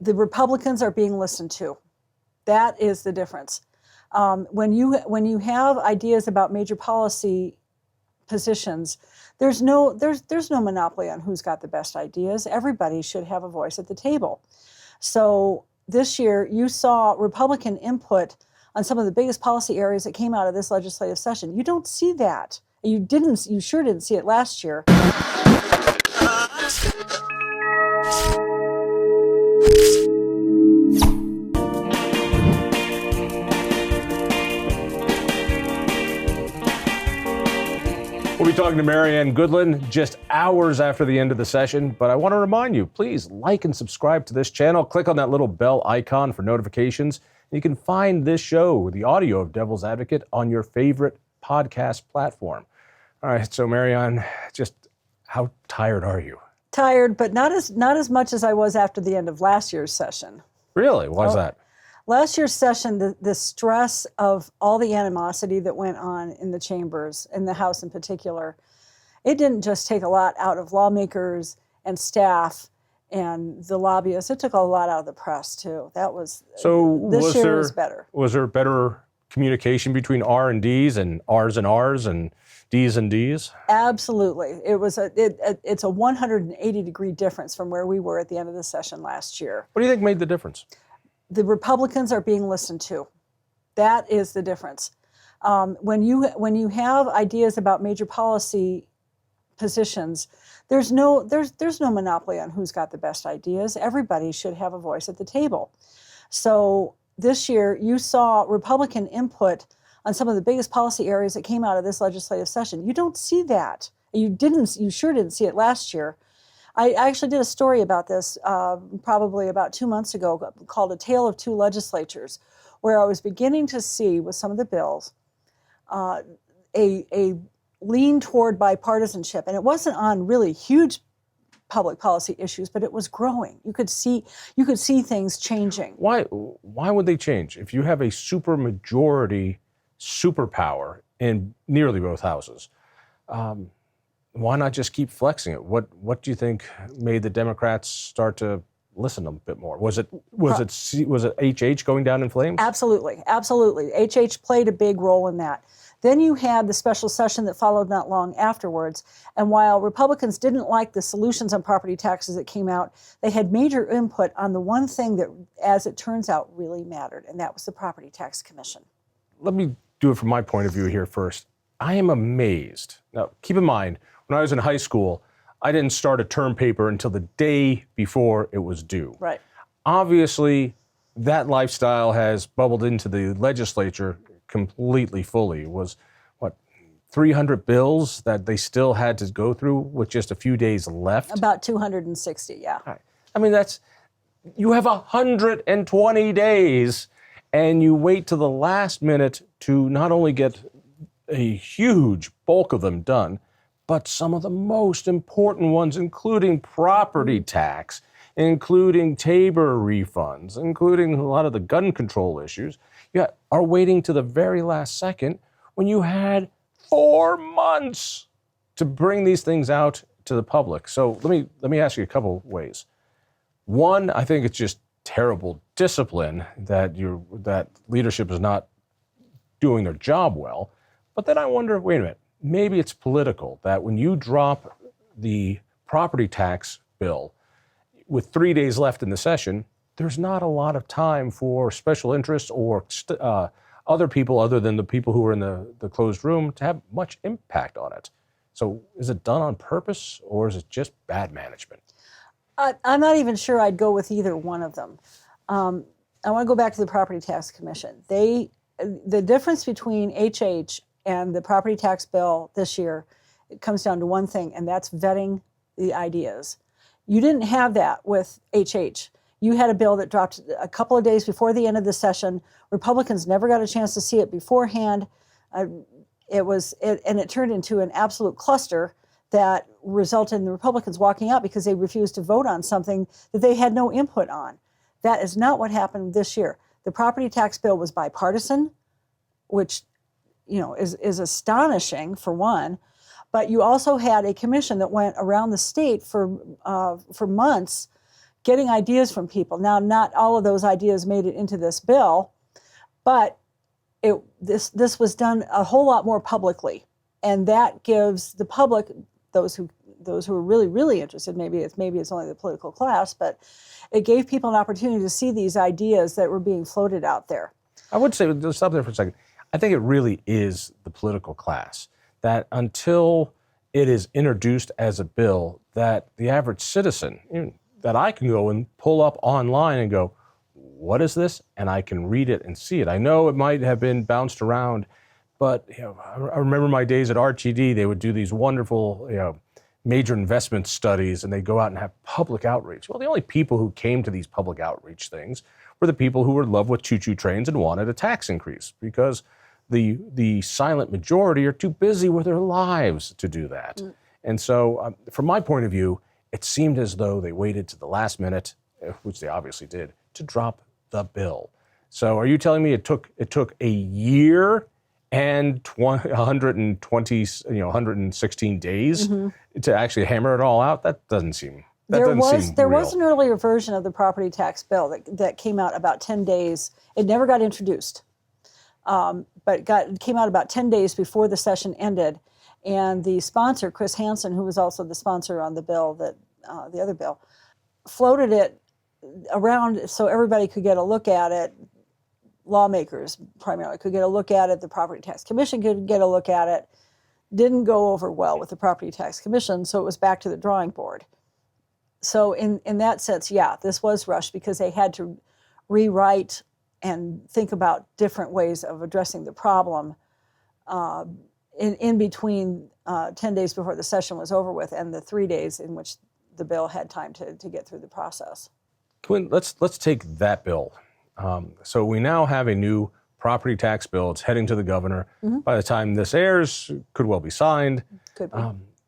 the Republicans are being listened to. That is the difference. When you have ideas about major policy positions, there's no monopoly on who's got the best ideas. Everybody should have a voice at the table. So this year you saw Republican input on some of the biggest policy areas that came out of this legislative session. You don't see that. You sure didn't see it last year. We'll be talking to Marianne Goodland just hours after the end of the session, but I want to remind you, please like and subscribe to this channel. Click on that little bell icon for notifications. You can find this show, the audio of Devil's Advocate, on your favorite podcast platform. All right, so Marianne, just how tired are you? Tired, but not as much as I was after the end of last year's session. Really? Why is that? Last year's session, the stress of all the animosity that went on in the chambers, in the House in particular, it didn't just take a lot out of lawmakers and staff and the lobbyists. It took a lot out of the press, too. This year was better. Was there better communication between R&Ds and Rs and Ds and Ds? Absolutely. It's a 180-degree difference from where we were at the end of the session last year. What do you think made the difference? The Republicans are being listened to. That is the difference. When you have ideas about major policy positions, there's no monopoly on who's got the best ideas. Everybody should have a voice at the table. So this year you saw Republican input on some of the biggest policy areas that came out of this legislative session. You don't see that. You sure didn't see it last year. I actually did a story about this probably about 2 months ago called A Tale of Two Legislatures, where I was beginning to see with some of the bills a lean toward bipartisanship. And it wasn't on really huge public policy issues, but it was growing. You could see things changing. Why would they change? If you have a supermajority superpower in nearly both houses, why not just keep flexing it? What do you think made the Democrats start to listen a bit more? Was it HH going down in flames? Absolutely. HH played a big role in that. Then you had the special session that followed not long afterwards. And while Republicans didn't like the solutions on property taxes that came out, they had major input on the one thing that, as it turns out, really mattered, and that was the Property Tax Commission. Let me do it from my point of view here first. I am amazed. Now, keep in mind, when I was in high school, I didn't start a term paper until the day before it was due. Right. Obviously, that lifestyle has bubbled into the legislature completely fully. It was, 300 bills that they still had to go through with just a few days left? About 260, yeah. Right. I mean, you have 120 days, and you wait to the last minute to not only get a huge bulk of them done, but some of the most important ones, including property tax, including TABOR refunds, including a lot of the gun control issues, you are waiting to the very last second when you had 4 months to bring these things out to the public. So let me ask you a couple ways. One, I think it's just terrible discipline that leadership is not doing their job well. But then I wonder, wait a minute, maybe it's political, that when you drop the property tax bill with 3 days left in the session, there's not a lot of time for special interests or other people other than the people who are in the closed room to have much impact on it. So is it done on purpose, or is it just bad management? I'm not even sure I'd go with either one of them. I want to go back to the Property Tax Commission. The difference between HH and the property tax bill this year, it comes down to one thing, and that's vetting the ideas. You didn't have that with HH. You had a bill that dropped a couple of days before the end of the session. Republicans never got a chance to see it beforehand. It turned into an absolute cluster that resulted in the Republicans walking out because they refused to vote on something that they had no input on. That is not what happened this year. The property tax bill was bipartisan, which is astonishing for one, but you also had a commission that went around the state for months getting ideas from people. Now, not all of those ideas made it into this bill, but this was done a whole lot more publicly, and that gives the public, those who are really, really interested, maybe it's only the political class, but it gave people an opportunity to see these ideas that were being floated out there. I would say, just stop there for a second. I think it really is the political class that until it is introduced as a bill, that the average citizen, that I can go and pull up online and go, what is this? And I can read it and see it. I know it might have been bounced around, but I remember my days at RTD, they would do these wonderful, major investment studies, and they go out and have public outreach. Well, the only people who came to these public outreach things were the people who were in love with choo-choo trains and wanted a tax increase, because the silent majority are too busy with their lives to do that. And so from my point of view, it seemed as though they waited to the last minute, which they obviously did, to drop the bill. So are you telling me it took a year and 116 days to actually hammer it all out? That doesn't seem. There was an earlier version of the property tax bill that came out about 10 days. It never got introduced, but came out about 10 days before the session ended. And the sponsor, Chris Hansen, who was also the sponsor on the bill, the other bill, floated it around so everybody could get a look at it. Lawmakers primarily could get a look at it. The Property Tax Commission could get a look at it. Didn't go over well with the Property Tax Commission, so it was back to the drawing board. So in that sense, yeah, this was rushed because they had to rewrite and think about different ways of addressing the problem in between 10 days before the session was over with and the 3 days in which the bill had time to get through the process. Quinn, let's take that bill. So we now have a new property tax bill. It's heading to the governor. By the time this airs, could well be signed. Could be.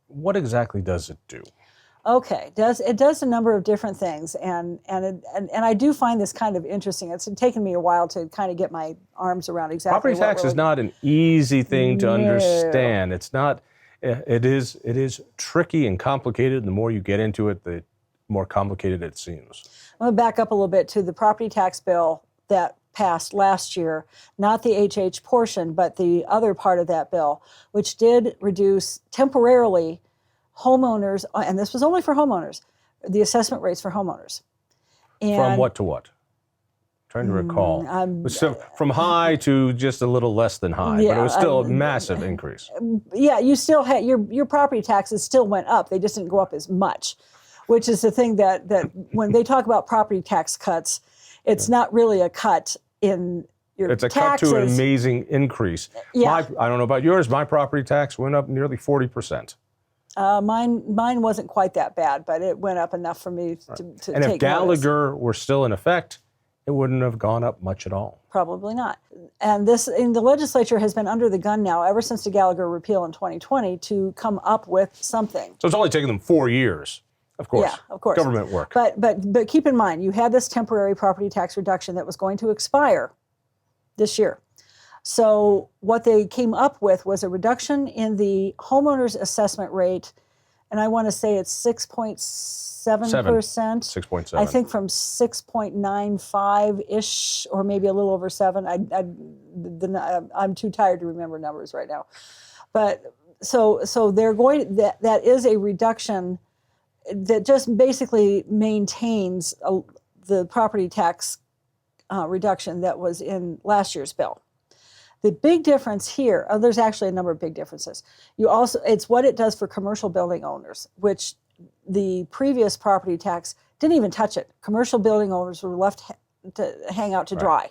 What exactly does it do? Okay, it does a number of different things, and I do find this kind of interesting. It's taken me a while to kind of get my arms around exactly. Property tax is not an easy thing to understand. It's not. It is tricky and complicated. The more you get into it, the more complicated it seems. I'm going to back up a little bit to the property tax bill that passed last year, not the HH portion, but the other part of that bill, which did reduce temporarily homeowners, and this was only for homeowners, the assessment rates for homeowners. And from what to what? I'm trying to recall. So from high to just a little less than high, but it was still a massive increase. Yeah, you still had your property taxes still went up. They just didn't go up as much, which is the thing that when they talk about property tax cuts, it's not really a cut in your taxes. It's a cut to an amazing increase. Yeah. I don't know about yours. My property tax went up nearly 40%. Mine wasn't quite that bad, but it went up enough for me to And take if Gallagher notice. were still in effect, it wouldn't have gone up much at all. Probably not. And the legislature has been under the gun now ever since the Gallagher repeal in 2020 to come up with something. So it's only taken them 4 years. Of course. Yeah, of course. Government work. But keep in mind, you had this temporary property tax reduction that was going to expire this year. So what they came up with was a reduction in the homeowner's assessment rate, and I want to say it's 6.7%. 6.7. I think from 6.95-ish, or maybe a little over 7. I'm too tired to remember numbers right now. But so they're going. That is a reduction that just basically maintains the property tax reduction that was in last year's bill. The big difference here, there's actually a number of big differences. It's what it does for commercial building owners, which the previous property tax didn't even touch it. Commercial building owners were left to hang out to dry.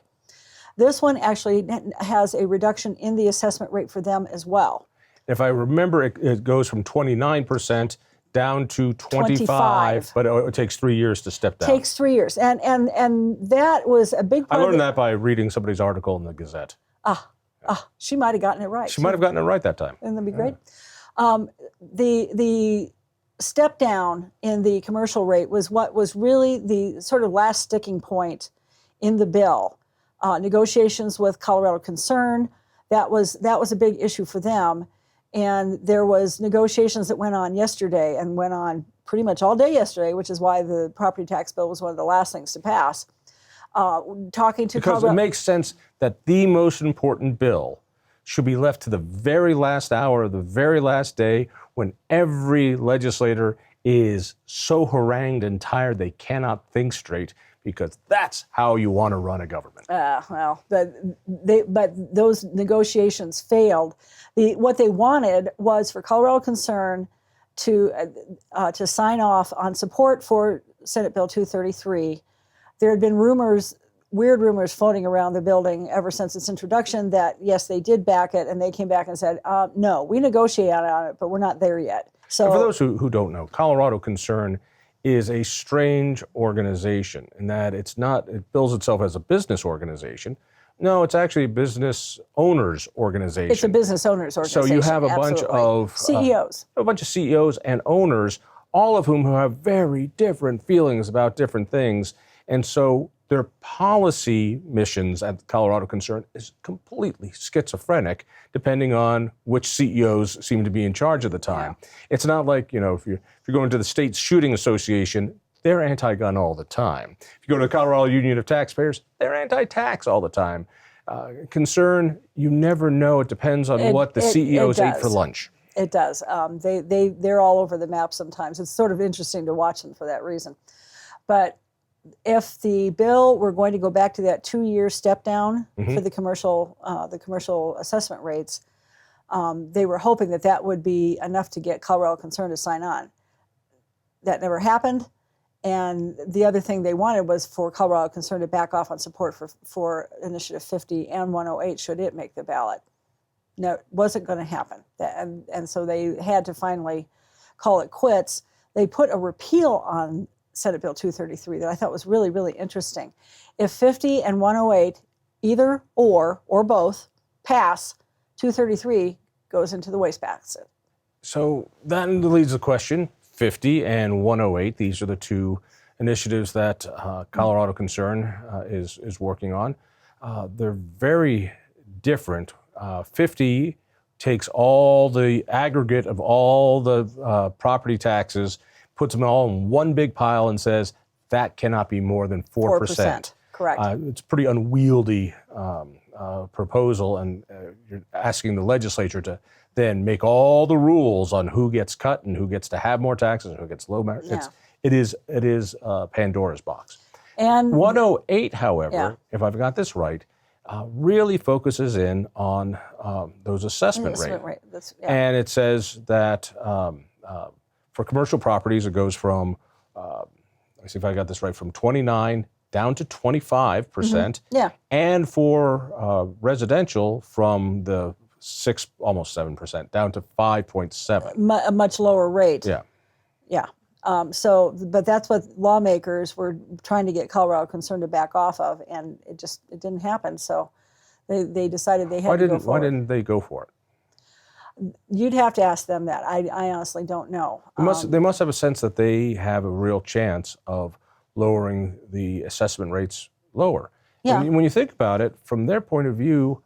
This one actually has a reduction in the assessment rate for them as well. If I remember, it goes from 29% down to 25, but it takes 3 years to step down. Takes 3 years, and that was a big part. I learned that by reading somebody's article in the Gazette. She might have gotten it right. She might have gotten it right that time. And that'd be great. The step down in the commercial rate was what was really the sort of last sticking point in the bill. Negotiations with Colorado Concern, that was a big issue for them. And there was negotiations that went on yesterday and went on pretty much all day yesterday, which is why the property tax bill was one of the last things to pass. Talking to because it makes sense that the most important bill should be left to the very last hour of the very last day when every legislator is so harangued and tired they cannot think straight, because that's how you want to run a government. But those negotiations failed. What they wanted was for Colorado Concern to sign off on support for Senate Bill 233. There had been weird rumors floating around the building ever since its introduction that, yes, they did back it, and they came back and said, no, we negotiated on it, but we're not there yet. So, and for those who don't know, Colorado Concern is a strange organization in that it bills itself as a business organization. No, it's actually a business owners organization. It's a business owners organization. So you have a bunch of CEOs. A bunch of CEOs and owners, all of whom have very different feelings about different things. And so their policy missions at Colorado Concern is completely schizophrenic, depending on which CEOs seem to be in charge at the time. Yeah. It's not like, if you're going to the State's Shooting Association, they're anti-gun all the time. If you go to the Colorado Union of Taxpayers, they're anti-tax all the time. Concern, you never know. It depends on what the CEOs ate for lunch. It does. They're all over the map sometimes. It's sort of interesting to watch them for that reason. But if the bill were going to go back to that 2-year step down for the commercial assessment rates, they were hoping that would be enough to get Colorado Concern to sign on. That never happened. And the other thing they wanted was for Colorado Concern to back off on support for Initiative 50 and 108 should it make the ballot. No, it wasn't going to happen. And so they had to finally call it quits. They put a repeal on Senate Bill 233 that I thought was really, really interesting. If 50 and 108, either or both, pass, 233 goes into the wastebasket. So that leads to the question, 50 and 108, these are the two initiatives that Colorado Concern is working on. They're very different. 50 takes all the aggregate of all the property taxes, puts them all in one big pile and says that cannot be more than 4%. Correct. It's a pretty unwieldy proposal, and you're asking the legislature to then make all the rules on who gets cut and who gets to have more taxes and who gets low. Yeah. It is Pandora's box. And 108, however, if I've got this right, really focuses in on those assessment rates. And it says that for commercial properties, it goes from, let's see if I got this right, from 29 down to 25%. Yeah. And for residential, from the almost 7% down to 5.7. A much lower rate. Yeah. Yeah. But that's what lawmakers were trying to get Colorado Concern to back off of, and it didn't happen. So they decided they had to go for it. Why didn't they go for it? You'd have to ask them that. I honestly don't know. They must have a sense that they have a real chance of lowering the assessment rates lower. Yeah. When you think about it, from their point of view,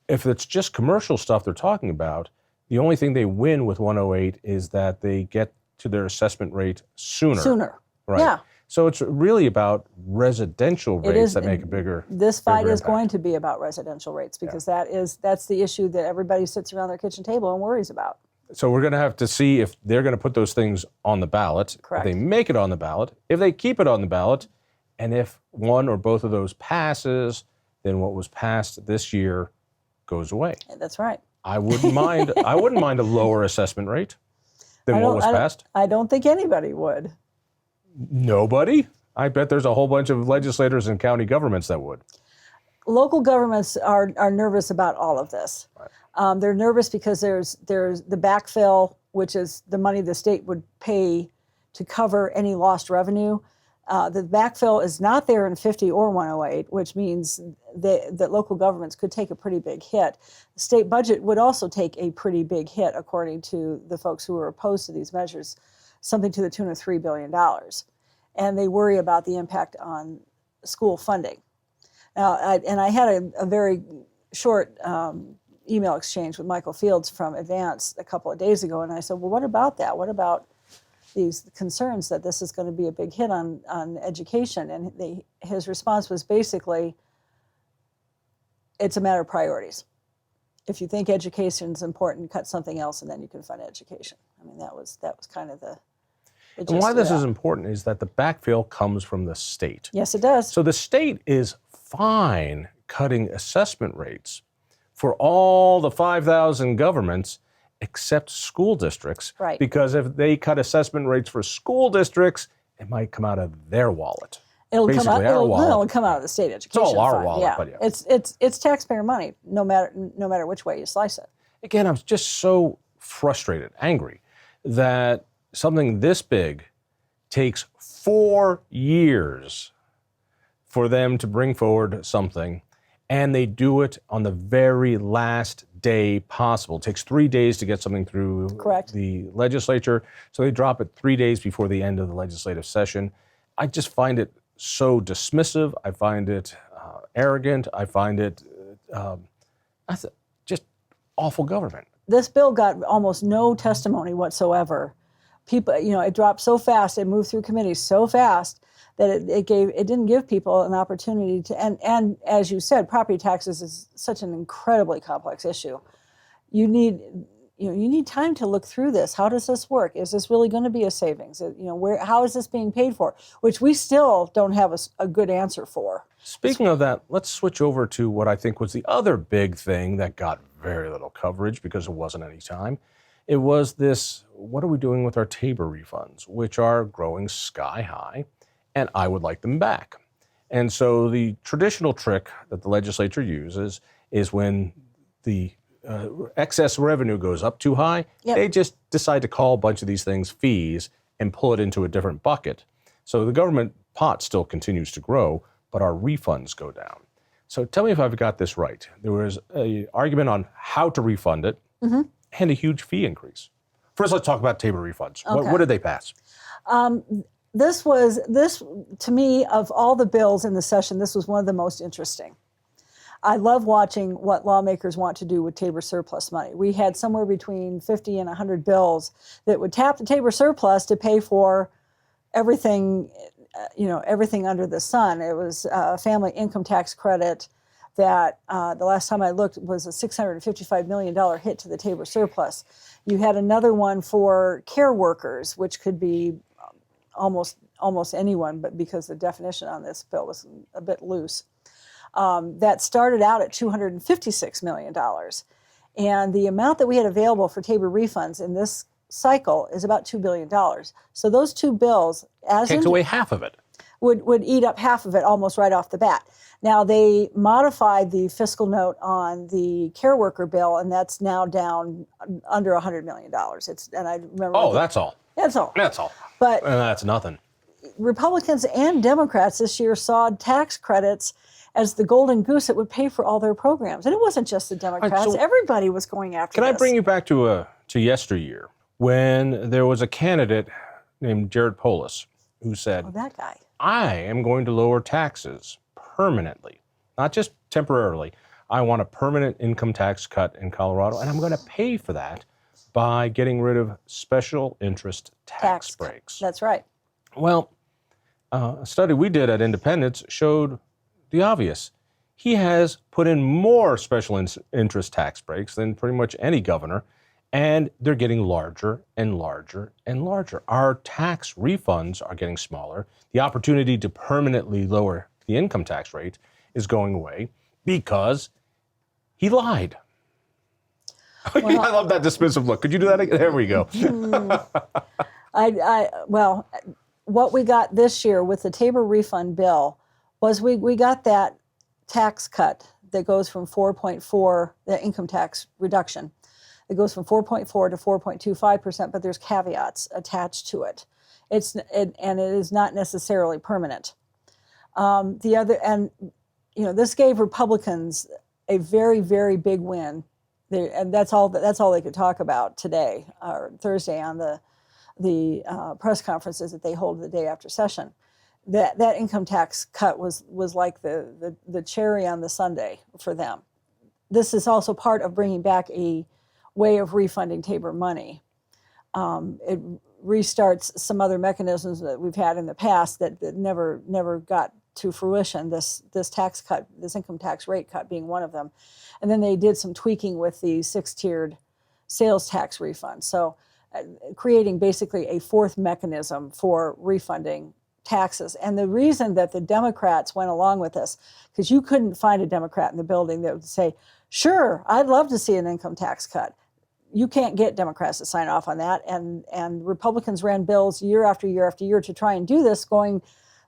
if it's just commercial stuff they're talking about, the only thing they win with 108 is that they get to their assessment rate sooner. Right. Yeah. So it's really about residential rates that make a bigger This fight bigger is impact. going to be about residential rates because that's the issue that everybody sits around their kitchen table and worries about. So we're going to have to see if they're going to put those things on the ballot. Correct. If they make it on the ballot, if they keep it on the ballot, and if one or both of those passes, then what was passed this year goes away. That's right. I wouldn't mind a lower assessment rate than what was passed. I don't think anybody would. Nobody? I bet there's a whole bunch of legislators and county governments that would. Local governments are nervous about all of this. Right. They're nervous because there's the backfill, which is the money the state would pay to cover any lost revenue. The backfill is not there in 50 or 108, which means that local governments could take a pretty big hit. The state budget would also take a pretty big hit, according to the folks who are opposed to these measures, something to the tune of $3 billion. And they worry about the impact on school funding. Now, I had a very short email exchange with Michael Fields from Advance a couple of days ago, and I said, well, what about that? What about these concerns that this is going to be a big hit on education. And his response was basically, it's a matter of priorities. If you think education is important, cut something else, and then you can fund education. I mean, that was kind of the and why this is important is that the backfill comes from the state. Yes, it does. So the state is fine cutting assessment rates for all the 5,000 governments except school districts. Right. Because if they cut assessment rates for school districts, it might come out of their wallet. It'll come out. It'll come out of the state education It's all our fund. wallet, Yeah. but yeah. It's taxpayer money, no matter which way you slice it. Again, I'm just so frustrated, angry, that something this big takes 4 years for them to bring forward something, and they do it on the very last day possible. It takes 3 days to get something through Correct. the legislature, so they drop it 3 days before the end of the legislative session. I just find it so dismissive. I find it arrogant. I find it just awful government. This bill got almost no testimony whatsoever. People, it dropped so fast, it moved through committees so fast that it didn't give people an opportunity to, and as you said, property taxes is such an incredibly complex issue. You need time to look through this. How does this work? Is this really going to be a savings? How is this being paid for? Which we still don't have a good answer for. Speaking of that, let's switch over to what I think was the other big thing that got very little coverage because there wasn't any time. It was this, what are we doing with our TABOR refunds, which are growing sky high, and I would like them back. And so the traditional trick that the legislature uses is when the excess revenue goes up too high, they just decide to call a bunch of these things fees and pull it into a different bucket. So the government pot still continues to grow, but our refunds go down. So tell me if I've got this right. There was an argument on how to refund it and a huge fee increase. First, let's talk about TABOR refunds. Okay. What did they pass? This, to me, of all the bills in the session, this was one of the most interesting. I love watching what lawmakers want to do with TABOR surplus money. We had somewhere between 50 and 100 bills that would tap the TABOR surplus to pay for everything, everything under the sun. It was a family income tax credit that the last time I looked was a $655 million hit to the TABOR surplus. You had another one for care workers, which could be almost anyone, but because the definition on this bill was a bit loose. That started out at $256 million. And the amount that we had available for TABOR refunds in this cycle is about $2 billion. So those two bills, Takes away half of it. Would eat up half of it almost right off the bat. Now, they modified the fiscal note on the care worker bill, and that's now down under $100 million. And I remember. Oh, that's all. That's all. That's all. But and that's nothing. Republicans and Democrats this year saw tax credits as the golden goose that would pay for all their programs. And it wasn't just the Democrats. So everybody was going after this. Can I bring you back to yesteryear when there was a candidate named Jared Polis who said, Oh, that guy. I am going to lower taxes permanently, not just temporarily. I want a permanent income tax cut in Colorado, and I'm going to pay for that by getting rid of special interest tax breaks. That's right. Well, a study we did at Independence showed the obvious. He has put in more special interest tax breaks than pretty much any governor, and they're getting larger and larger and larger. Our tax refunds are getting smaller. The opportunity to permanently lower the income tax rate is going away because he lied. Well, I love that dismissive look. Could you do that again? There we go. Well, what we got this year with the TABOR refund bill was we got that tax cut that goes from 4.4, the income tax reduction. It goes from 4.4 to 4.25%, but there's caveats attached to it. And it is not necessarily permanent. This gave Republicans a very, very big win. And that's all they could talk about today or Thursday on the press conferences that they hold the day after session. That income tax cut was like the cherry on the sundae for them. This is also part of bringing back a way of refunding TABOR money. restarts some other mechanisms that we've had in the past that never got to fruition. This tax cut, this income tax rate cut being one of them. And then they did some tweaking with the 6-tiered sales tax refund. So creating basically a fourth mechanism for refunding taxes. And the reason that the Democrats went along with this, because you couldn't find a Democrat in the building that would say, sure, I'd love to see an income tax cut. You can't get Democrats to sign off on that. And Republicans ran bills year after year after year to try and do this, going,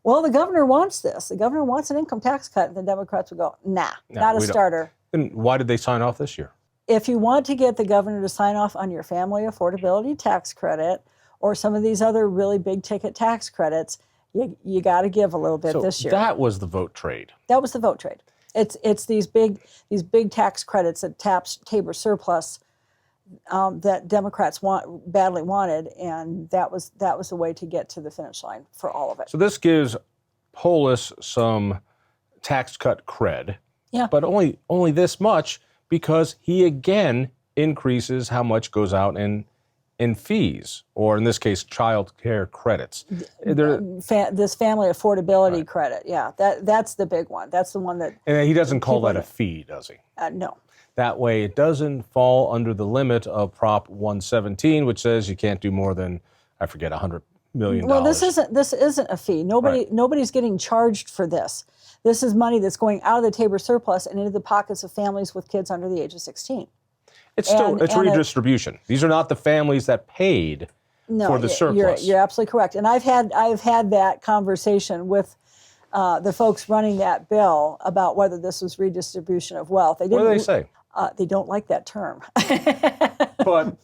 well, the governor wants this. The governor wants an income tax cut. And the Democrats would go, nah, not a starter. And why did they sign off this year? If you want to get the governor to sign off on your family affordability tax credit or some of these other really big ticket tax credits, you got to give a little bit this year. That was the vote trade. That was the vote trade. It's these big tax credits that TABOR surplus that Democrats badly wanted, and that was the way to get to the finish line for all of it. So this gives Polis some tax cut cred, but only this much, because he again increases how much goes out in fees, or in this case, child care credits. This family affordability credit, that's the big one. That's the one that. And he doesn't call that a fee, does he? No. That way, it doesn't fall under the limit of Prop 117, which says you can't do more than, I forget, $100 million. Well, this isn't a fee. Nobody's getting charged for this. This is money that's going out of the TABOR surplus and into the pockets of families with kids under the age of 16. It's redistribution. These are not the families that paid for the surplus. You're absolutely correct. And I've had that conversation with the folks running that bill about whether this was redistribution of wealth. What do they say? They don't like that term. But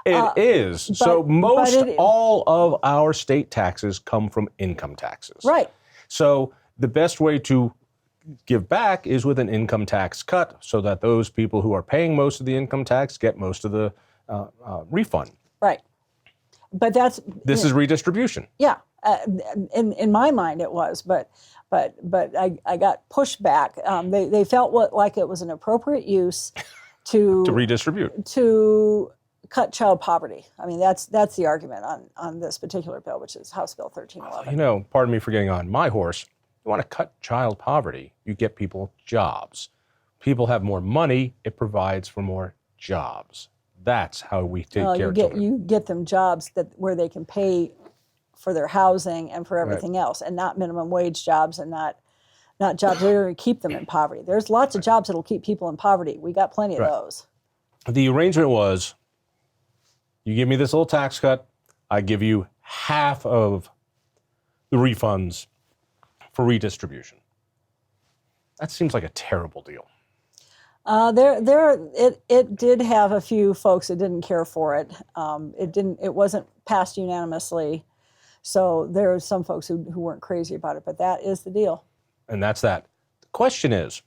it is. So all of our state taxes come from income taxes. Right. So the best way to give back is with an income tax cut, so that those people who are paying most of the income tax get most of the refund. Right. But this is redistribution. Yeah. In my mind it was, but I got pushed back. They felt like it was an appropriate use to redistribute, to cut child poverty. I mean, that's the argument on this particular bill, which is House Bill 1311. Pardon me for getting on my horse. You want to cut child poverty, you get people jobs. People have more money, it provides for more jobs. That's how we take care of children. You get them jobs where they can pay for their housing and for everything else, and not minimum wage jobs, and not jobs that are going to keep them in poverty. There's lots of jobs that will keep people in poverty. We got plenty of those. The arrangement was, you give me this little tax cut, I give you half of the refunds for redistribution. That seems like a terrible deal. It did have a few folks that didn't care for it. It wasn't passed unanimously. So there are some folks who weren't crazy about it, but that is the deal. And that's that. The question is,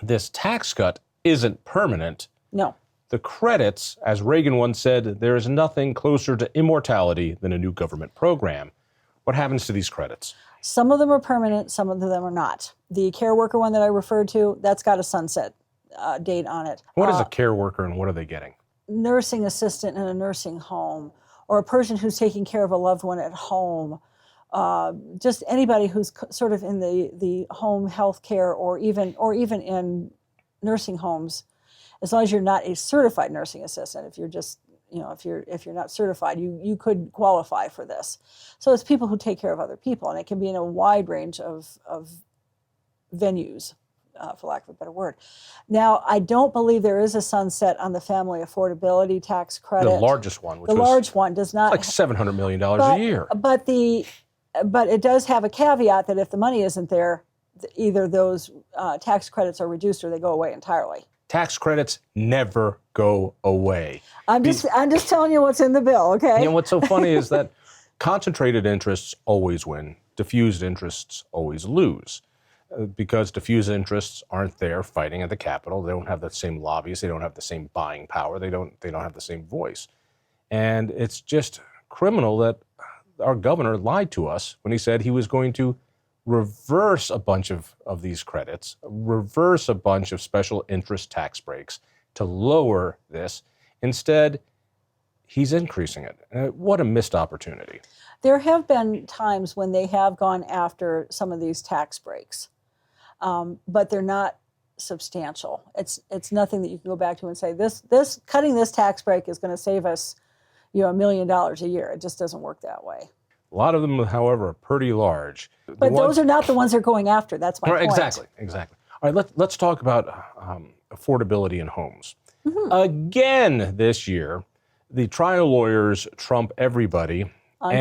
this tax cut isn't permanent. No. The credits, as Reagan once said, there is nothing closer to immortality than a new government program. What happens to these credits? Some of them are permanent, some of them are not. The care worker one that I referred to, that's got a sunset date on it. What is a care worker and what are they getting? Nursing assistant in a nursing home, or a person who's taking care of a loved one at home. Just anybody who's sort of in the home health care or even in nursing homes, as long as you're not a certified nursing assistant. If you're just, if you're not certified, you could qualify for this. So it's people who take care of other people, and it can be in a wide range of venues, for lack of a better word. Now, I don't believe there is a sunset on the family affordability tax credit. The largest one, the large one does not. Like $700 million a year. But it does have a caveat that if the money isn't there, either those tax credits are reduced or they go away entirely. Tax credits never go away. I'm just telling you what's in the bill, okay? What's so funny is that concentrated interests always win. Diffused interests always lose. Because diffused interests aren't there fighting at the Capitol. They don't have the same lobbyists. They don't have the same buying power. They don't have the same voice. And it's just criminal that our governor lied to us when he said he was going to reverse a bunch of these credits, reverse a bunch of special interest tax breaks to lower this. Instead, he's increasing it. What a missed opportunity. There have been times when they have gone after some of these tax breaks, but they're not substantial. It's nothing that you can go back to and say this cutting this tax break is going to save us, $1 million a year. It just doesn't work that way. A lot of them, however, are pretty large. But those are not the ones they're going after. That's my point. Exactly. All right, let's talk about affordability in homes. Again this year, the trial lawyers trump everybody on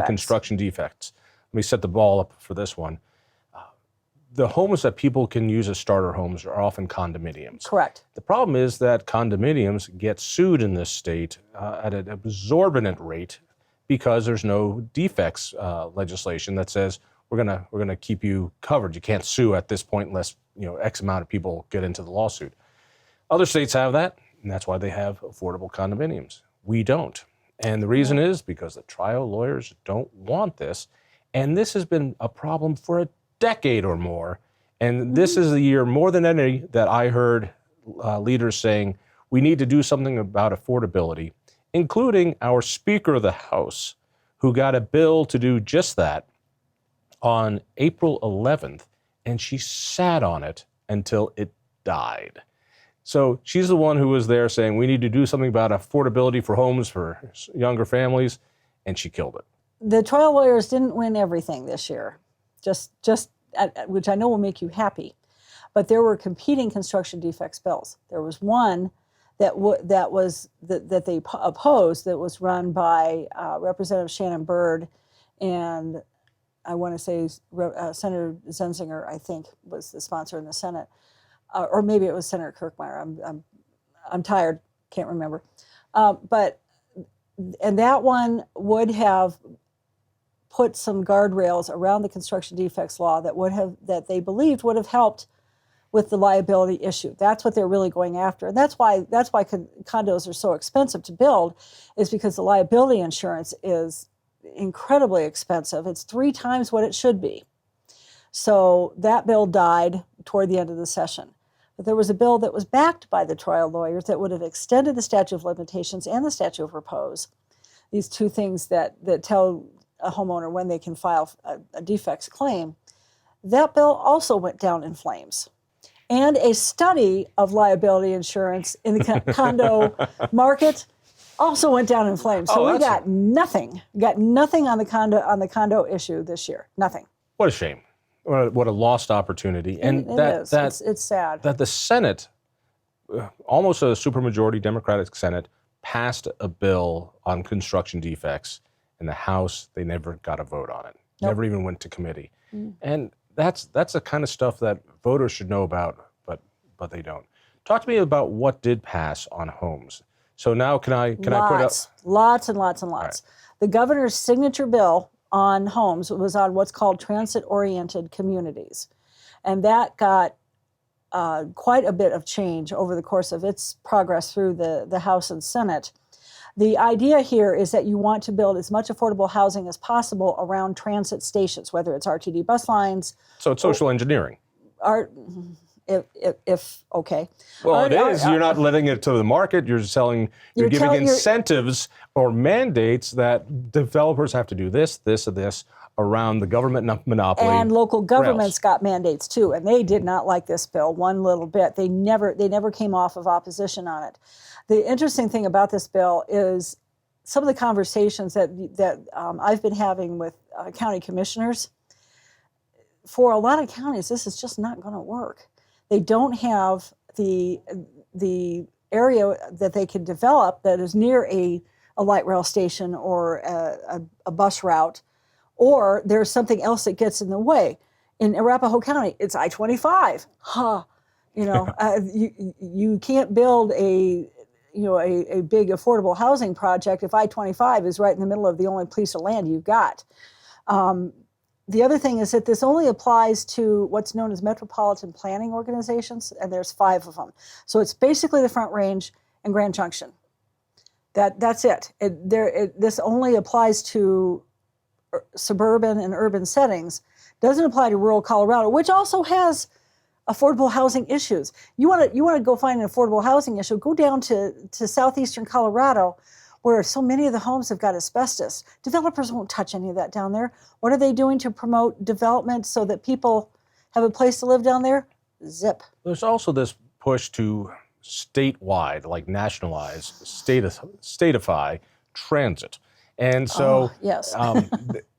construction defects. Let me set the ball up for this one. The homes that people can use as starter homes are often condominiums. Correct. The problem is that condominiums get sued in this state at an exorbitant rate because there's no defects legislation that says we're gonna keep you covered. You can't sue at this point unless X amount of people get into the lawsuit. Other states have that, and that's why they have affordable condominiums. We don't. And the reason is because the trial lawyers don't want this. And this has been a problem for a decade or more. And this is the year more than any that I heard leaders saying we need to do something about affordability, including our Speaker of the House, who got a bill to do just that on April 11th, and she sat on it until it died. So she's the one who was there saying we need to do something about affordability for homes for younger families, and she killed it. The trial lawyers didn't win everything this year, which I know will make you happy. But there were competing construction defects bills. There was one that they opposed that was run by Representative Shannon Byrd, and I want to say Senator Zenzinger, I think, was the sponsor in the Senate. Or maybe it was Senator Kirkmeyer. I'm tired, can't remember. And that one would have put some guardrails around the construction defects law that they believed would have helped with the liability issue. That's what they're really going after, and that's why condos are so expensive to build, is because the liability insurance is incredibly expensive. It's 3 times what it should be. So that bill died toward the end of the session. But there was a bill that was backed by the trial lawyers that would have extended the statute of limitations and the statute of repose, these two things that tell a homeowner when they can file a defects claim. That bill also went down in flames. And a study of liability insurance in the condo market also went down in flames. So we got nothing. Got nothing on the condo issue this year. Nothing. What a shame. What a lost opportunity. And it's sad. That the Senate, almost a supermajority Democratic Senate, passed a bill on construction defects. In the House, they never got a vote on it. Nope. Never even went to committee. And that's the kind of stuff that voters should know about, but they don't. Talk to me about what did pass on homes. So now can I put up lots and lots. Right. The governor's signature bill on homes was on what's called transit-oriented communities. And that got quite a bit of change over the course of its progress through the House and Senate. The idea here is that you want to build as much affordable housing as possible around transit stations, whether it's RTD bus lines. So it's social engineering. If okay. Well, it is. You're not letting it to the market. You're giving incentives or mandates that developers have to do this, or this around the government monopoly. And local governments got mandates too, and they did not like this bill one little bit. They never came off of opposition on it. The interesting thing about this bill is some of the conversations that I've been having with county commissioners. For a lot of counties, this is just not going to work. They don't have the area that they can develop that is near a light rail station or a bus route, or there's something else that gets in the way. In Arapahoe County, it's I-25. You can't build a big affordable housing project if I-25 is right in the middle of the only piece of land you've got. The other thing is that this only applies to what's known as metropolitan planning organizations, and there's 5 of them. So it's basically the Front Range and Grand Junction. That's it. This only applies to suburban and urban settings. Doesn't apply to rural Colorado, which also has affordable housing issues. You want to go find an affordable housing issue, go down to southeastern Colorado, where so many of the homes have got asbestos. Developers won't touch any of that down there. What are they doing to promote development so that people have a place to live down there? Zip. There's also this push to statewide, like nationalize, statify transit. And so yes.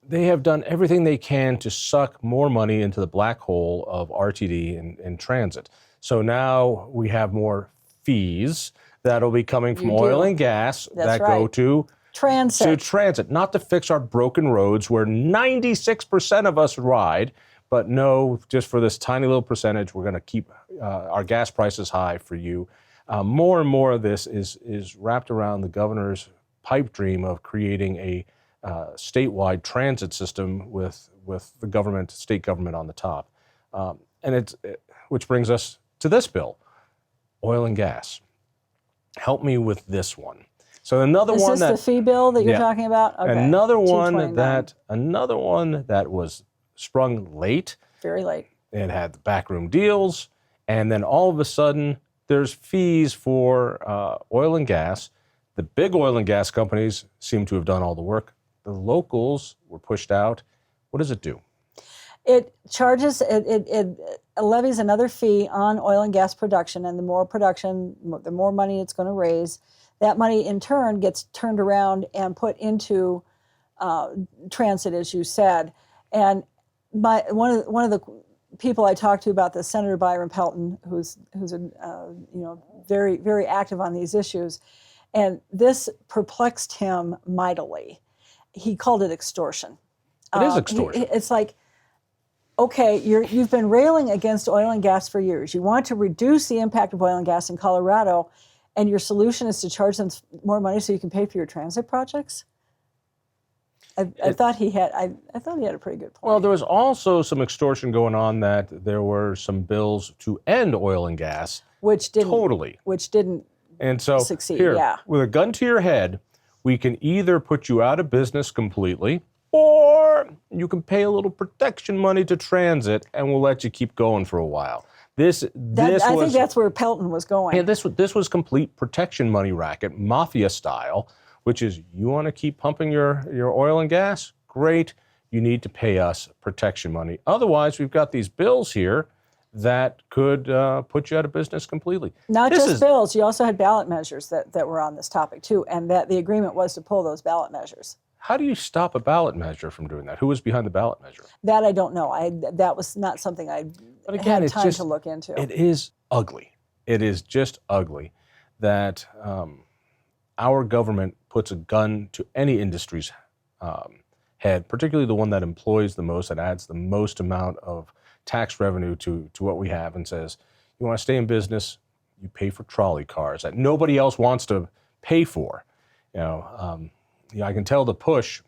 they have done everything they can to suck more money into the black hole of RTD and transit. So now we have more fees that'll be coming from oil and gas that go to transit, not to fix our broken roads where 96% of us ride, but no, just for this tiny little percentage, we're going to keep our gas prices high for you. More and more of this is wrapped around the governor's pipe dream of creating a statewide transit system with the government, state government on the top. Which brings us to this bill, oil and gas. Help me with this one. So another one Is this the fee bill that you're talking about? Okay. Another one that was sprung late. Very late. It had the backroom deals, and then all of a sudden there's fees for oil and gas. The big oil and gas companies seem to have done all the work. The locals were pushed out. What does it do? It charges, it levies another fee on oil and gas production, and the more production, the more money it's going to raise. That money in turn gets turned around and put into transit, as you said. And one of the people I talked to about this, Senator Byron Pelton, who's very, very active on these issues, and this perplexed him mightily. He called it extortion. It is extortion. It's like, okay, you've been railing against oil and gas for years. You want to reduce the impact of oil and gas in Colorado, and your solution is to charge them more money so you can pay for your transit projects? I thought he had a pretty good point. Well, there was also some extortion going on, that there were some bills to end oil and gas, which didn't and so succeed. Here, with a gun to your head, we can either put you out of business completely, or you can pay a little protection money to transit, and we'll let you keep going for a while. I think that's where Pelton was going. Yeah, this was complete protection money racket, mafia style, which is, you want to keep pumping your oil and gas? Great. You need to pay us protection money. Otherwise, we've got these bills here that could put you out of business completely. Not just bills. You also had ballot measures that were on this topic, too, and that the agreement was to pull those ballot measures. How do you stop a ballot measure from doing that? Who was behind the ballot measure? That I don't know. That was not something I had time to look into. It is ugly. It is just ugly that our government puts a gun to any industry's head, particularly the one that employs the most, that adds the most amount of tax revenue to what we have, and says, you want to stay in business, you pay for trolley cars that nobody else wants to pay for. I can tell the push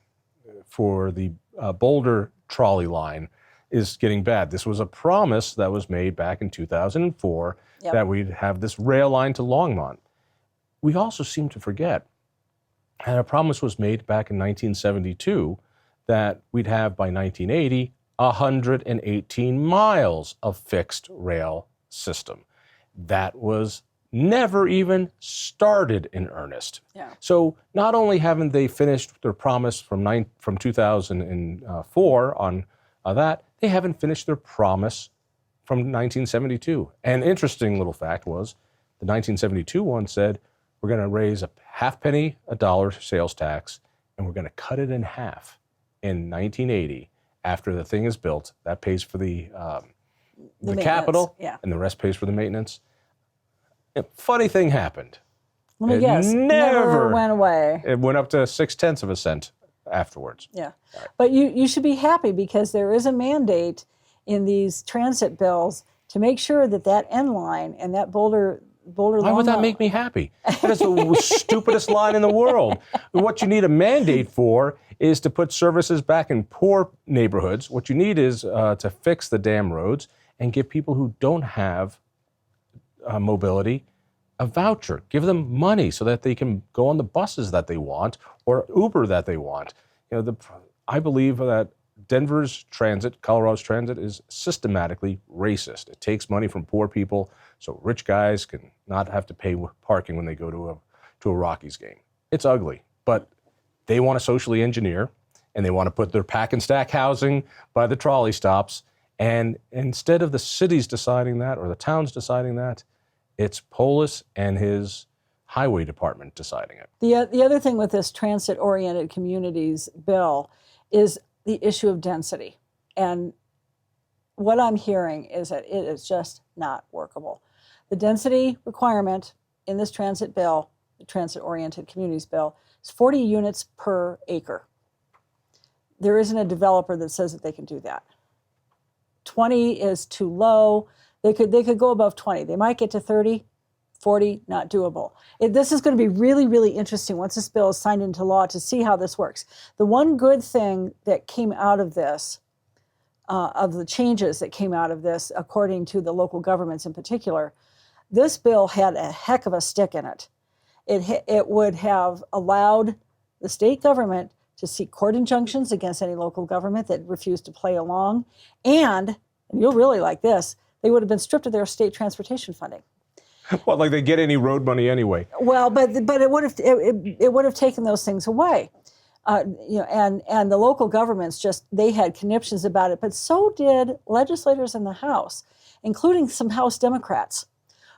for the Boulder trolley line is getting bad. This was a promise that was made back in 2004 that we'd have this rail line to Longmont. We also seem to forget, and a promise was made back in 1972 that we'd have by 1980 118 miles of fixed rail system. That was never even started in earnest. Yeah. So not only haven't they finished their promise from 2004 on that, they haven't finished their promise from 1972. An interesting little fact was the 1972 one said, we're going to raise a half penny a dollar sales tax, and we're going to cut it in half in 1980 after the thing is built. That pays for the capital, and the rest pays for the maintenance. A funny thing happened. Let me guess. Never went away. It went up to 0.6 of a cent afterwards. Yeah. Right. But you should be happy, because there is a mandate in these transit bills to make sure that end line and that Boulder Why would that make me happy? That is the stupidest line in the world. What you need a mandate for is to put services back in poor neighborhoods. What you need is to fix the damn roads and give people who don't have mobility a voucher. Give them money so that they can go on the buses that they want or Uber that they want. I believe that Denver's transit, Colorado's transit, is systematically racist. It takes money from poor people so rich guys can not have to pay parking when they go to a Rockies game. It's ugly. But they want to socially engineer, and they want to put their pack and stack housing by the trolley stops. And instead of the cities deciding that or the towns deciding that, it's Polis and his highway department deciding it. The other thing with this transit-oriented communities bill is the issue of density. And what I'm hearing is that it is just not workable. The density requirement in this transit bill, the transit-oriented communities bill, is 40 units per acre. There isn't a developer that says that they can do that. 20 is too low. They could go above 20. They might get to 30, 40, not doable. This is going to be really, really interesting once this bill is signed into law to see how this works. The one good thing that came out of this, of the changes that came out of this, according to the local governments in particular, this bill had a heck of a stick in it. It would have allowed the state government to seek court injunctions against any local government that refused to play along. And you'll really like this, they would have been stripped of their state transportation funding. Well, like they get any road money anyway. Well, but it would have taken those things away. And the local governments they had conniptions about it, but so did legislators in the House, including some House Democrats,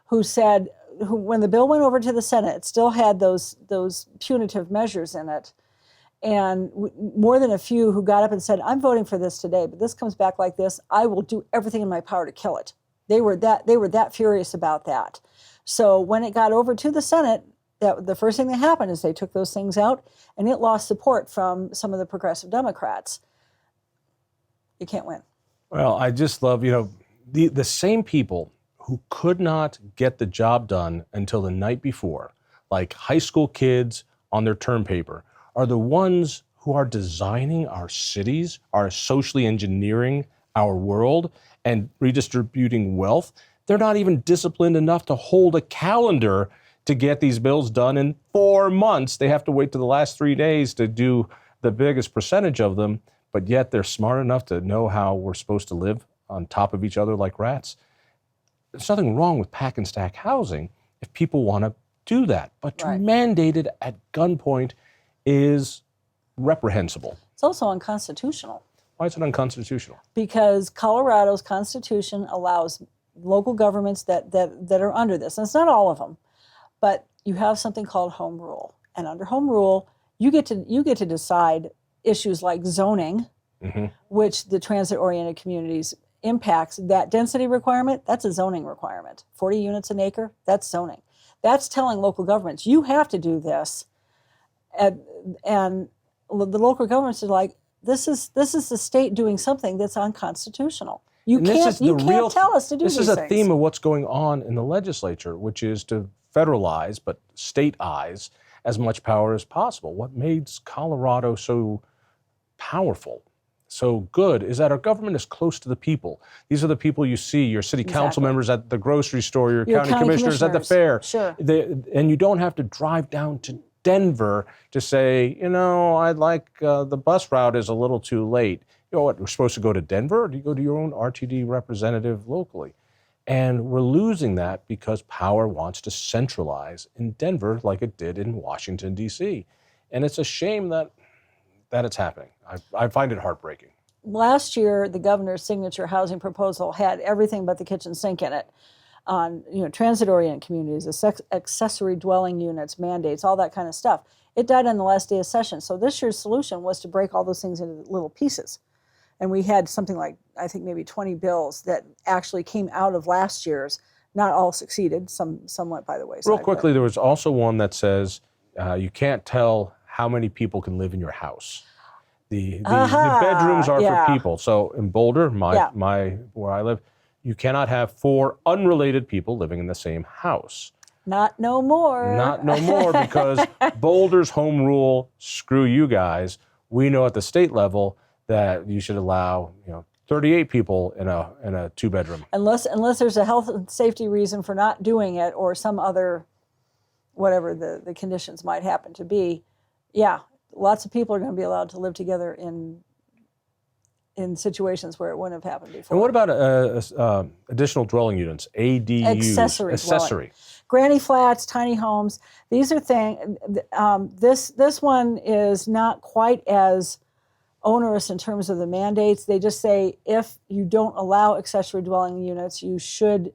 who said, when the bill went over to the Senate, it still had those punitive measures in it. And more than a few who got up and said, I'm voting for this today, but this comes back like this, I will do everything in my power to kill it. They were that furious about that. So when it got over to the Senate, the first thing that happened is they took those things out, and it lost support from some of the progressive Democrats. You can't win. Well, I just love, the same people who could not get the job done until the night before, like high school kids on their term paper, are the ones who are designing our cities, are socially engineering our world, and redistributing wealth. They're not even disciplined enough to hold a calendar to get these bills done in 4 months. They have to wait to the last 3 days to do the biggest percentage of them, but yet they're smart enough to know how we're supposed to live on top of each other like rats. There's nothing wrong with pack and stack housing if people want to do that, but to mandate it at gunpoint is reprehensible. It's also unconstitutional. Why is it unconstitutional? Because Colorado's constitution allows local governments that are under this, and it's not all of them, but you have something called home rule. And under home rule, you get to decide issues like zoning, which the transit-oriented communities impacts. That density requirement, that's a zoning requirement. 40 units an acre, that's zoning. That's telling local governments, you have to do this. And the local governments are like, this is the state doing something that's unconstitutional. You can't tell us to do these things. This is a theme of what's going on in the legislature, which is to federalize, but stateize as much power as possible. What makes Colorado so powerful, so good, is that our government is close to the people. These are the people you see, your city council members at the grocery store, your county commissioners at the fair. Sure. And you don't have to drive down to Denver to say, I'd like the bus route is a little too late. You know what, we're supposed to go to Denver, or do you go to your own RTD representative locally? And we're losing that because power wants to centralize in Denver like it did in Washington, D.C. And it's a shame that it's happening. I find it heartbreaking. Last year, the governor's signature housing proposal had everything but the kitchen sink in it. On transit-oriented communities, accessory dwelling units, mandates, all that kind of stuff. It died on the last day of session. So this year's solution was to break all those things into little pieces. And we had something like, I think maybe 20 bills that actually came out of last year's. Not all succeeded. Some went by the wayside. Real quickly, there was also one that says you can't tell how many people can live in your house. The bedrooms are for people. So in Boulder, where I live, you cannot have 4 unrelated people living in the same house. Not no more. Not no more, because Boulder's home rule, screw you guys. We know at the state level that you should allow 38 people in a 2-bedroom. Unless there's a health and safety reason for not doing it, or some other, whatever the conditions might happen to be. Yeah, lots of people are going to be allowed to live together in situations where it wouldn't have happened before. And what about additional dwelling units, ADUs? Accessory. Granny flats, tiny homes. These are things. This one is not quite as onerous in terms of the mandates. They just say if you don't allow accessory dwelling units, you should.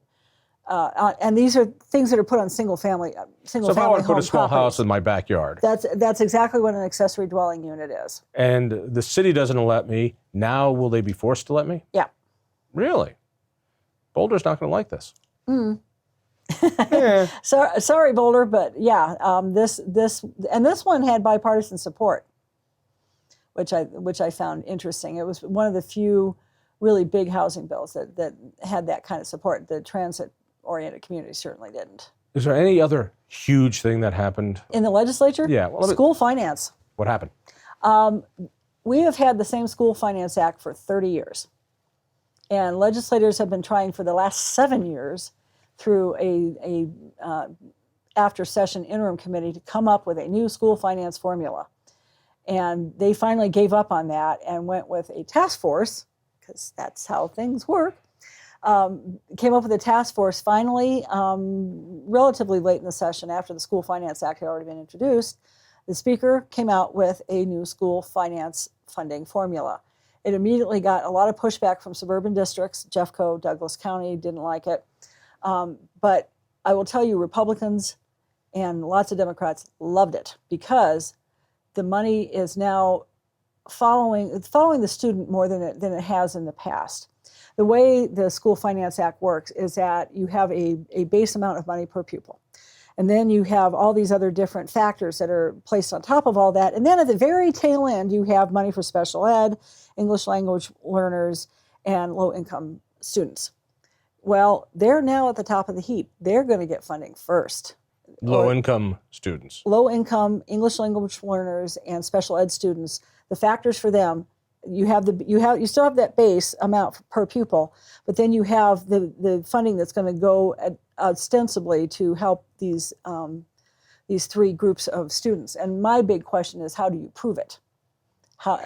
And these are things that are put on single family home properties. So if I want to put a small house in my backyard, that's exactly what an accessory dwelling unit is. And the city doesn't let me. Now will they be forced to let me? Yeah. Really? Boulder's not going to like this. Sorry, Boulder, but yeah, this one had bipartisan support, which I found interesting. It was one of the few really big housing bills that had that kind of support. The transit-oriented community certainly didn't. Is there any other huge thing that happened in the legislature? Yeah, well, school finance. What happened? We have had the same School Finance Act for 30 years. And legislators have been trying for the last 7 years through a after session interim committee to come up with a new school finance formula. And they finally gave up on that and went with a task force, because that's how things work. Came up with a task force finally, relatively late in the session after the School Finance Act had already been introduced. The speaker came out with a new school finance funding formula. It immediately got a lot of pushback from suburban districts. Jeffco, Douglas County didn't like it. But I will tell you, Republicans and lots of Democrats loved it because the money is now following the student more than it has in the past. The way the School Finance Act works is that you have a base amount of money per pupil. And then you have all these other different factors that are placed on top of all that. And then at the very tail end, you have money for special ed, English language learners, and low-income students. Well, they're now at the top of the heap. They're going to get funding first. Low-income students. Low-income English language learners and special ed students. The factors for them, you still have that base amount per pupil, but then you have the funding that's going to go ostensibly to help these three groups of students. And my big question is, how do you prove it? How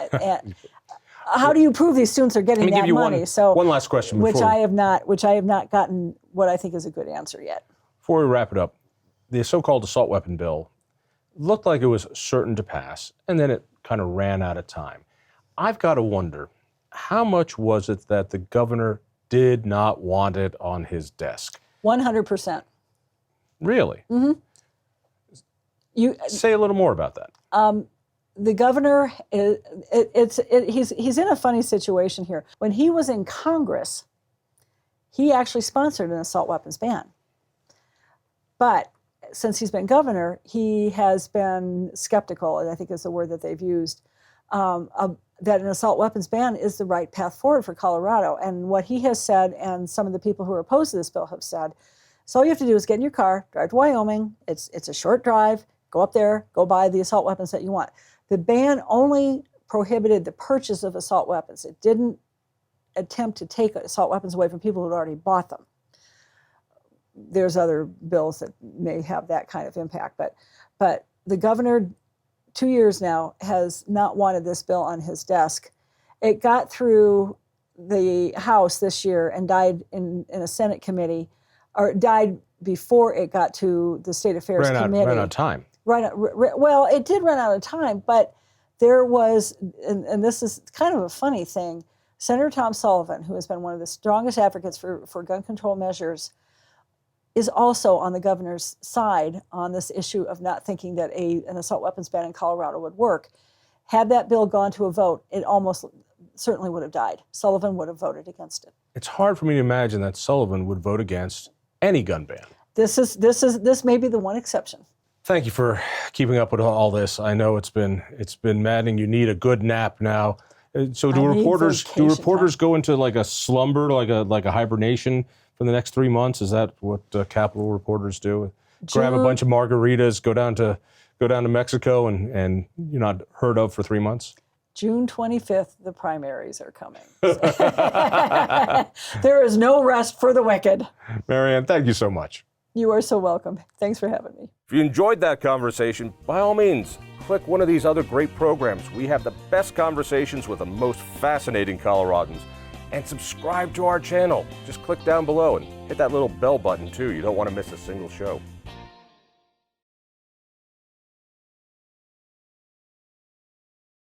do you prove these students are getting that money? One last question, which I have not gotten what I think is a good answer yet. Before we wrap it up, the so-called assault weapon bill looked like it was certain to pass, and then it kind of ran out of time. I've got to wonder, how much was it that the governor did not want it on his desk? 100%. Really? Mm-hmm. Say a little more about that. The governor, he's in a funny situation here. When he was in Congress, he actually sponsored an assault weapons ban. But since he's been governor, he has been skeptical, and I think is the word that they've used, that an assault weapons ban is the right path forward for Colorado. And what he has said, and some of the people who are opposed to this bill have said, so all you have to do is get in your car, drive to Wyoming. It's a short drive. Go up there, go buy the assault weapons that you want. The ban only prohibited the purchase of assault weapons. It didn't attempt to take assault weapons away from people who had already bought them. There's other bills that may have that kind of impact, but the governor, 2 years now, has not wanted this bill on his desk. It got through the House this year and died in a Senate committee, or died before it got to the State Affairs Committee. Ran out of time. Well, it did run out of time, but there was, and this is kind of a funny thing, Senator Tom Sullivan, who has been one of the strongest advocates for gun control measures, is also on the governor's side on this issue of not thinking that an assault weapons ban in Colorado would work. Had that bill gone to a vote, it almost certainly would have died. Sullivan would have voted against it. It's hard for me to imagine that Sullivan would vote against any gun ban. This may be the one exception. Thank you for keeping up with all this. I know it's been maddening. You need a good nap now. So do reporters go into like a slumber, like a hibernation for the next 3 months? Is that what Capitol reporters do? Grab a bunch of margaritas, go down to Mexico, and you're not heard of for 3 months? June 25th, the primaries are coming. There is no rest for the wicked. Marianne, thank you so much. You are so welcome. Thanks for having me. If you enjoyed that conversation, by all means, click one of these other great programs. We have the best conversations with the most fascinating Coloradans. And subscribe to our channel. Just click down below and hit that little bell button too. You don't want to miss a single show.